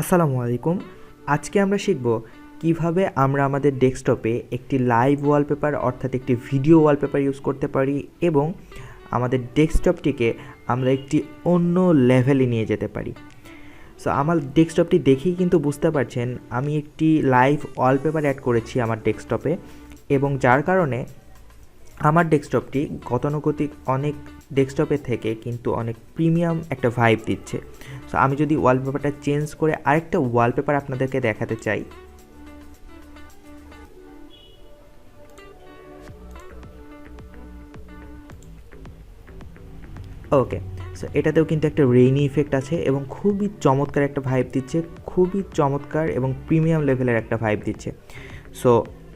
আসসালামু আলাইকুম। আজকে আমরা শিখব কিভাবে আমরা আমাদের ডেস্কটপে একটি লাইভ ওয়ালপেপার অর্থাৎ একটি ভিডিও ওয়ালপেপার ইউজ করতে পারি এবং আমাদের ডেস্কটপটিকে আমরা একটি অন্য লেভেলে নিয়ে যেতে পারি। সো আমার ডেস্কটপটি দেখেই কিন্তু বুঝতে পারছেন আমি একটি লাইভ ওয়ালপেপার অ্যাড করেছি আমার ডেস্কটপে, এবং যার কারণে আমার ডেস্কটপটি গতানুগতিক অনেক ডেস্কটপের থেকে কিন্তু অনেক প্রিমিয়াম একটা ভাইব দিচ্ছে। সো আমি যদি ওয়ালপেপারটা চেঞ্জ করে আরেকটা ওয়ালপেপার আপনাদেরকে দেখাতে চাই, ওকে। সো এটাতেও কিন্তু একটা রেইনি ইফেক্ট আছে এবং খুবই চমৎকার একটা ভাইব দিচ্ছে, খুবই চমৎকার এবং প্রিমিয়াম লেভেলের একটা ভাইব দিচ্ছে। সো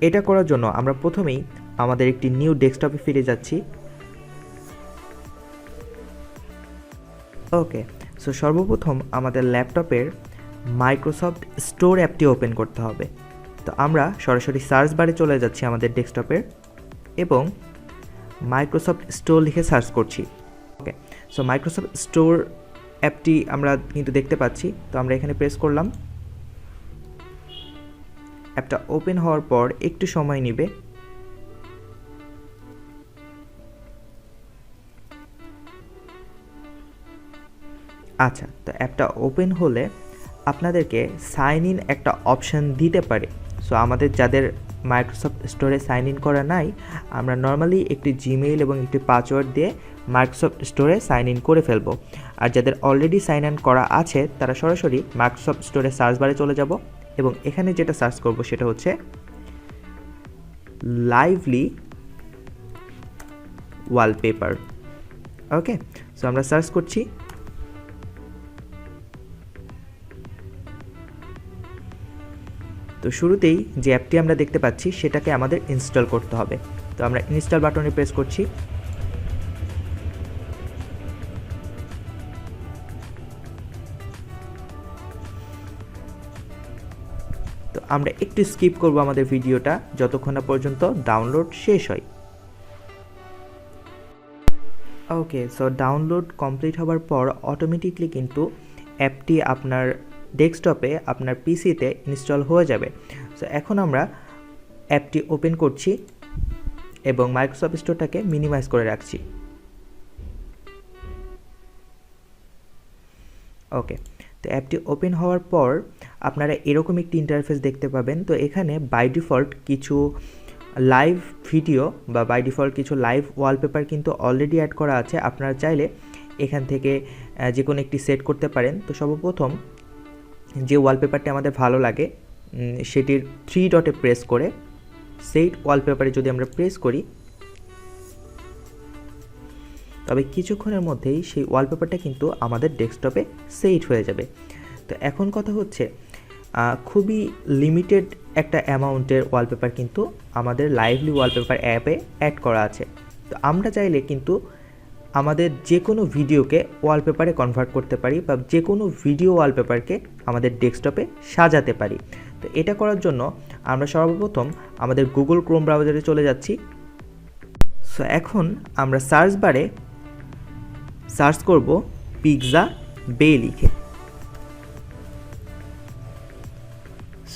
এটা করার জন্য আমরা প্রথমেই আমাদের একটি নিউ ডেস্কটপে ফিরে যাচ্ছি। ওকে, সো সর্বপ্রথম আমাদের ল্যাপটপের মাইক্রোসফট স্টোর অ্যাপটি ওপেন করতে হবে। তো আমরা সরাসরি সার্চ বারে চলে যাচ্ছি আমাদের ডেস্কটপের এবং মাইক্রোসফট স্টোর লিখে সার্চ করছি। ওকে, সো মাইক্রোসফট স্টোর অ্যাপটি আমরা কিন্তু দেখতে পাচ্ছি। তো আমরা এখানে প্রেস করলাম। অ্যাপটা ওপেন হওয়ার পর একটু সময় নেবে। আচ্ছা, তো অ্যাপটা ওপেন হলে আপনাদেরকে সাইন ইন একটা অপশান দিতে পারে। সো আমাদের যাদের মাইক্রোসফট স্টোরে সাইন ইন করা নাই, আমরা নর্মালি একটি জিমেইল এবং একটি পাসওয়ার্ড দিয়ে মাইক্রোসফট স্টোরে সাইন ইন করে ফেলবো। আর যাদের অলরেডি সাইন ইন করা আছে তারা সরাসরি মাইক্রোসফট স্টোরে সার্চ বারে চলে যাব এবং এখানে যেটা সার্চ করব সেটা হচ্ছে লাইভলি ওয়ালপেপার। ওকে, সো আমরা সার্চ করছি। তো শুরুতেই যে অ্যাপটি আমরা দেখতে পাচ্ছি সেটাকে আমাদের ইনস্টল করতে হবে। তো আমরা ইনস্টল বাটনে প্রেস করছি। তো আমরা একটু স্কিপ করব আমাদের ভিডিওটা যতক্ষণ না পর্যন্ত ডাউনলোড শেষ হয়। ওকে, সো ডাউনলোড কমপ্লিট হওয়ার পর অটোমেটিকলি কিন্তু অ্যাপটি আপনার ডেস্কটপে আপনার পিসিতে ইনস্টল হয়ে যাবে। সো এখন আমরা অ্যাপটি ওপেন করছি এবং মাইক্রোসফট স্টোরটাকে মিনিমাইজ করে রাখছি। ওকে, তো অ্যাপটি ওপেন হওয়ার পর আপনারা এরকম একটি ইন্টারফেস দেখতে পাবেন। তো এখানে বাই ডিফল্ট কিছু লাইভ ভিডিও বা বাই ডিফল্ট কিছু লাইভ ওয়ালপেপার কিন্তু অলরেডি অ্যাড করা আছে। আপনারা চাইলে এখান থেকে যে কোনো একটি সেট করতে পারেন। তো সর্বপ্রথম যে ওয়ালপেপারটি আমাদের ভালো লাগে সেটির 3 ডটে প্রেস করে সেট ওয়ালপেপারে যদি আমরা প্রেস করি, তবে কিছুক্ষণের মধ্যেই সেই ওয়ালপেপারটা কিন্তু আমাদের ডেস্কটপে সেট হয়ে যাবে। তো এখন কথা হচ্ছে খুবই লিমিটেড একটা অ্যামাউন্টের ওয়ালপেপার কিন্তু আমাদের লাইভলি ওয়ালপেপার অ্যাপে অ্যাড করা আছে। তো আমরা চাইলে কিন্তু আমাদের যে কোনো ভিডিওকে ওয়ালপেপারে কনভার্ট করতে পারি বা যে কোনো ভিডিও ওয়ালপেপারকে আমাদের ডেস্কটপে সাজাতে পারি। তো এটা করার জন্য আমরা সর্বপ্রথম আমাদের গুগল ক্রোম ব্রাউজারে চলে যাচ্ছি। সো এখন আমরা সার্চ বারে সার্চ করব পিৎজা বে লিখে।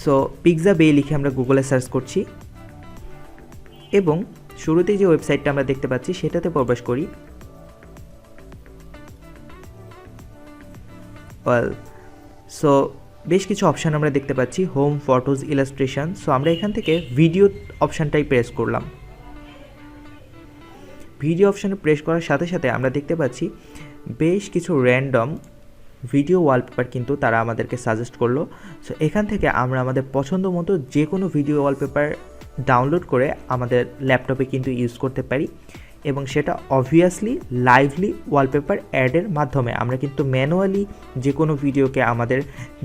সো পিৎজা বে লিখে আমরা গুগলে সার্চ করছি এবং শুরুতেই যে ওয়েবসাইটটা আমরা দেখতে পাচ্ছি সেটাতে প্রবেশ করি। সো বেশ কিছু অপশান আমরা দেখতে পাচ্ছি, হোম, ফটোজ, ইলাস্ট্রেশন। সো আমরা এখান থেকে ভিডিও অপশানটাই প্রেস করলাম। ভিডিও অপশানে প্রেস করার সাথে সাথে আমরা দেখতে পাচ্ছি বেশ কিছু র্যান্ডম ভিডিও ওয়ালপেপার কিন্তু তারা আমাদেরকে সাজেস্ট করলো। সো এখান থেকে আমরা আমাদের পছন্দ মতো যে কোনো ভিডিও ওয়ালপেপার ডাউনলোড করে আমাদের ল্যাপটপে কিন্তু ইউজ করতে পারি, এবং সেটা অবভিয়াসলি লাইভলি ওয়ালপেপার অ্যাডের মাধ্যমে। আমরা কিন্তু ম্যানুয়ালি যে কোনো ভিডিওকে আমাদের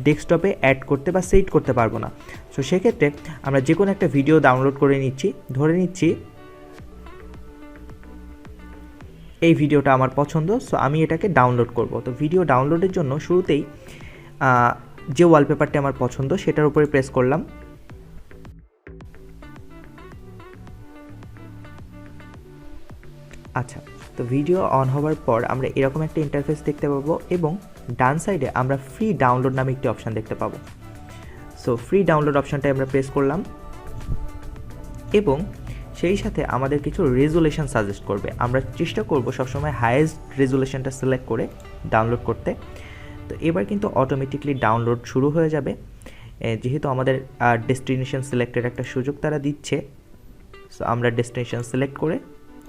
ডেস্কটপে অ্যাড করতে বা সেট করতে পারবো না। সো সেক্ষেত্রে আমরা যে কোনো একটা ভিডিও ডাউনলোড করে নিচ্ছি, ধরে নিচ্ছি এই ভিডিওটা আমার পছন্দ, সো আমি এটাকে ডাউনলোড করব। তো ভিডিও ডাউনলোডের জন্য শুরুতেই যে ওয়ালপেপারটি আমার পছন্দ সেটার উপরে প্রেস করলাম। আচ্ছা, তো ভিডিও অন হওয়ার পর আমরা এরকম একটা ইন্টারফেস দেখতে পাবো এবং ডান সাইডে আমরা ফ্রি ডাউনলোড নামে একটি অপশান দেখতে পাবো। সো ফ্রি ডাউনলোড অপশানটায় আমরা প্রেস করলাম এবং সেই সাথে আমাদের কিছু রেজুলেশন সাজেস্ট করবে। আমরা চেষ্টা করব সবসময় হাইয়েস্ট রেজুলেশনটা সিলেক্ট করে ডাউনলোড করতে। তো এবার কিন্তু অটোমেটিকলি ডাউনলোড শুরু হয়ে যাবে, যেহেতু আমাদের ডেস্টিনেশন সিলেক্টের একটা সুযোগ তারা দিচ্ছে। সো আমরা ডেস্টিনেশন সিলেক্ট করে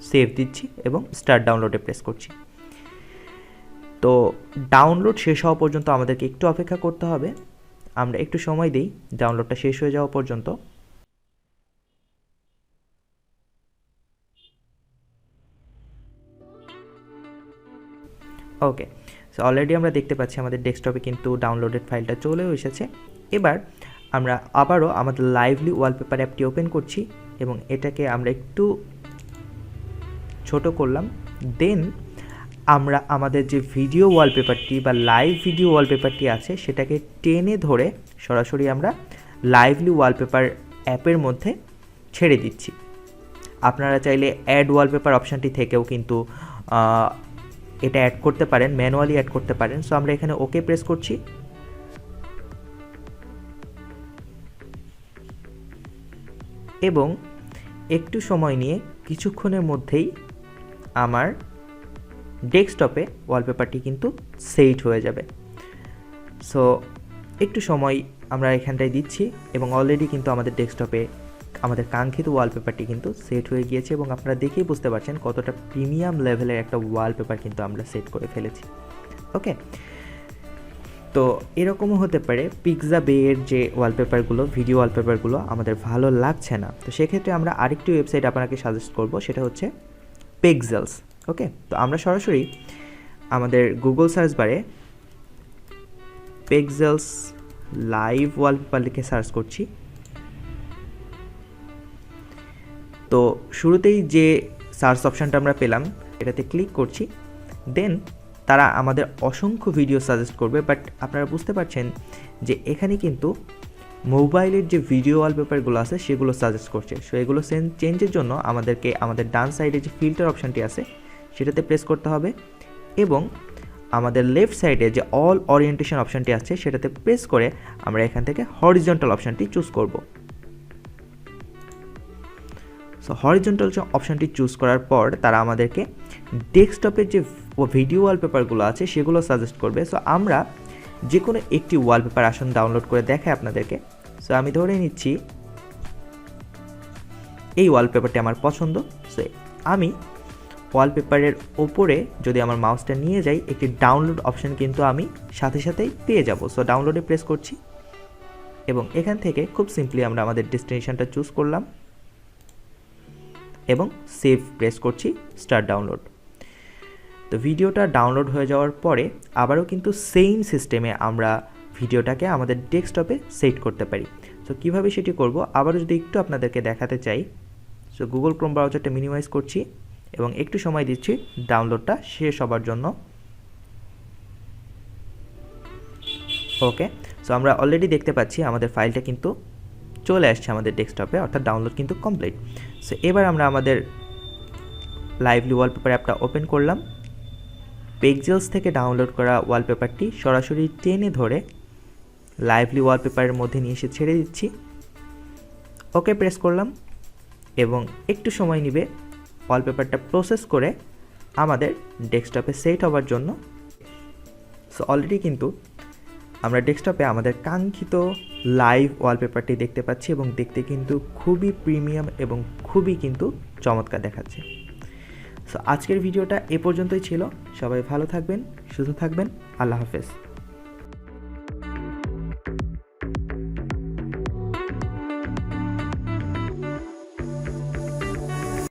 সেভ দিচ্ছি এবং স্টার্ট ডাউনলোডে প্রেস করছি। তো ডাউনলোড শেষ হওয়া পর্যন্ত আমাদেরকে একটু অপেক্ষা করতে হবে। আমরা একটু সময় দিই ডাউনলোডটা শেষ হয়ে যাওয়া পর্যন্ত। ওকে, সো অলরেডি আমরা দেখতে পাচ্ছি আমাদের ডেস্কটপে কিন্তু ডাউনলোডেড ফাইলটা চলেও এসেছে। এবার আমরা আবারও আমাদের লাইভলি ওয়ালপেপার অ্যাপটি ওপেন করছি এবং এটাকে আমরা একটু ছোট করলাম। দেন আমরা আমাদের যে ভিডিও ওয়ালপেপারটি বা লাইভ ভিডিও ওয়ালপেপারটি আছে সেটাকে টেনে ধরে সরাসরি আমরা লাইভলি ওয়ালপেপার অ্যাপের মধ্যে ছেড়ে দিচ্ছি। আপনারা চাইলে অ্যাড ওয়ালপেপার অপশানটি থেকেও কিন্তু এটা অ্যাড করতে পারেন, ম্যানুয়ালি অ্যাড করতে পারেন। সো আমরা এখানে ওকে প্রেস করছি এবং একটু সময় নিয়ে কিছুক্ষণের মধ্যেই আমার ডেস্কটপে ওয়ালপেপারটি কিন্তু সেট হয়ে যাবে। সো একটু সময় আমরা এখানটায় দিচ্ছি এবং অলরেডি কিন্তু আমাদের ডেস্কটপে আমাদের কাঙ্ক্ষিত ওয়ালপেপারটি কিন্তু সেট হয়ে গিয়েছে এবং আপনারা দেখেই বুঝতে পারছেন কতটা প্রিমিয়াম লেভেলের একটা ওয়ালপেপার কিন্তু আমরা সেট করে ফেলেছি। ওকে, তো এরকমও হতে পারে পিক্সা বেয়ের যে ওয়ালপেপারগুলো, ভিডিও ওয়ালপেপারগুলো আমাদের ভালো লাগছে না। তো সেক্ষেত্রে আমরা আরেকটি ওয়েবসাইট আপনাকে সাজেস্ট করব, সেটা হচ্ছে পিক্সেলস। ওকে, তো আমরা সরাসরি আমাদের গুগল সার্চ বারে পিক্সেলস লাইভ ওয়ালপেপার লিখে সার্চ করছি। তো শুরুতেই যে সার্চ অপশানটা আমরা পেলাম এটাতে ক্লিক করছি। দেন তারা আমাদের অসংখ্য ভিডিও সাজেস্ট করবে, বাট আপনারা বুঝতে পারছেন যে এখানে কিন্তু মোবাইলের যে ভিডিও ওয়ালপেপারগুলো আছে সেগুলো সাজেস্ট করছে। সো এগুলো চেঞ্জের জন্য আমাদেরকে আমাদের ডান সাইডে যে ফিল্টার অপশানটি আছে সেটাতে প্রেস করতে হবে এবং আমাদের লেফট সাইডে যে অল ওরিয়েন্টেশন অপশানটি আছে সেটাতে প্রেস করে আমরা এখান থেকে হরিজন্টাল অপশানটি চুজ করব। সো হরিজন্টাল অপশানটি চুজ করার পর তারা আমাদেরকে ডেস্কটপের যে ভিডিও ওয়ালপেপারগুলো আছে সেগুলো সাজেস্ট করবে। সো আমরা যে কোনো একটি ওয়ালপেপার আসুন ডাউনলোড করে দেখাই আপনাদেরকে। সো আমি ধরে নিচ্ছি এই ওয়ালপেপারটি আমার পছন্দ। সো আমি ওয়ালপেপারের ওপরে যদি আমার মাউসটা নিয়ে যাই একটি ডাউনলোড অপশান কিন্তু আমি সাথে সাথেই পেয়ে যাব। সো ডাউনলোডে প্রেস করছি এবং এখান থেকে খুব সিম্পলি আমরা আমাদের ডেস্টিনেশনটা চুজ করলাম এবং সেভ প্রেস করছি, স্টার্ট ডাউনলোড। তো ভিডিওটা ডাউনলোড হয়ে যাওয়ার পরে আবারও কিন্তু সেম সিস্টেমে আমরা ভিডিওটাকে আমাদের ডেস্কটপে সেট করতে পারি। সো কীভাবে সেটি করব আবারও যদি একটু আপনাদেরকে দেখাতে চাই। সো গুগল ক্রোম ব্রাউজারটা মিনিমাইজ করছি এবং একটু সময় দিচ্ছি ডাউনলোডটা শেষ হবার জন্য। ওকে, সো আমরা অলরেডি দেখতে পাচ্ছি আমাদের ফাইলটা কিন্তু চলে আসছে আমাদের ডেস্কটপে, অর্থাৎ ডাউনলোড কিন্তু কমপ্লিট। সো এবার আমরা আমাদের লাইভলি ওয়ালপেপার অ্যাপটা ওপেন করলাম। পিক্সেলস থেকে ডাউনলোড করা ওয়ালপেপারটি সরাসরি টেনে ধরে লাইভলি ওয়ালপেপারের মধ্যে নিয়ে এসে ছেড়ে দিচ্ছি। ওকে প্রেস করলাম এবং একটু সময় নেবে ওয়ালপেপারটা প্রসেস করে আমাদের ডেস্কটপে সেট হওয়ার জন্য। সো অলরেডি কিন্তু আমরা ডেস্কটপে আমাদের কাঙ্ক্ষিত লাইভ ওয়ালপেপারটি দেখতে পাচ্ছি এবং দেখতে কিন্তু খুবই প্রিমিয়াম এবং খুবই কিন্তু চমৎকার দেখাচ্ছে। সো আজকের ভিডিওটা এ পর্যন্তই ছিল। সবাই ভালো থাকবেন, সুস্থ থাকবেন। আল্লাহ হাফেজ।